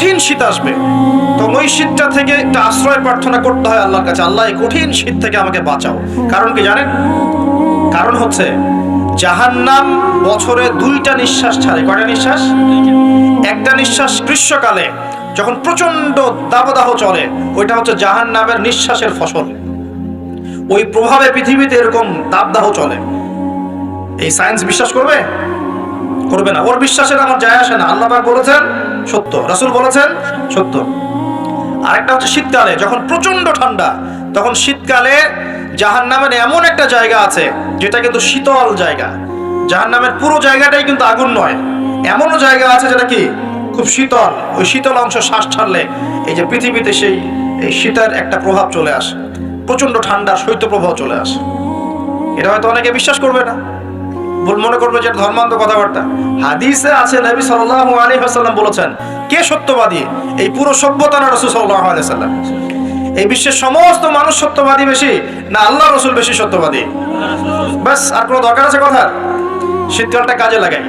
কঠিন শীত আসবে, তো ওই শীতটা থেকে একটা আশ্রয় প্রার্থনা করতে হয় আল্লাহর কাছে, আল্লাহ এই কঠিন শীত থেকে আমাকে বাঁচাও। কারণ কি জানেন? কারণ হচ্ছে জাহান্নাম বছরে 2টা নিঃশ্বাস ছাড়ে। কয়টা নিঃশ্বাস? একটা নিঃশ্বাস গ্রীষ্মকালে যখন প্রচন্ড দাবদাহ চলে, ওইটা হচ্ছে জাহান্নামের নিঃশ্বাসের ফসল। ওই প্রভাবে পৃথিবীতে এরকম দাবদাহ চলে। এই সায়েন্স বিশ্বাস করবে? করবে না। ওর বিশ্বাসের আমার যায় আসে না। আল্লাহ পাক বলেছেন সত্য, রাসূল বলেছেন সত্য। আরেকটা হচ্ছে শীতকালে যখন প্রচন্ড ঠান্ডা, তখন শীতকালে জাহান্নামের এমন একটা জায়গা আছে যেটা কিন্তু শীতল জায়গা। জাহান্নামের পুরো জায়গাটাই কিন্তু আগুন নয়, এমনও জায়গা আছে যেটা কি খুব শীতল। ওই শীতল অংশ শ্বাস ছাড়লে এই যে পৃথিবীতে সেই এই শীতের একটা প্রভাব চলে আসে, প্রচন্ড ঠান্ডা শৈত্য প্রভাব চলে আসে। এটা হয়তো অনেকে বিশ্বাস করবে না, ভুল মনে করবে যে ধর্মান্ধ কথাবার্তা। হাদিসে আছে নবী সাল্লাল্লাহু আলাইহি ওয়াসাল্লাম বলেছেন, কে সত্যবাদী? এই পুরো সভ্যতা না রাসূল সাল্লাল্লাহু আলাইহি ওয়াসাল্লাম? এই বিশ্বের সমস্ত মানুষ সত্যবাদী বেশি না আল্লাহ রাসূল বেশি সত্যবাদী? বাস, আর কোনো দরকার আছে কথার? শীতকালটা কাজে লাগাই।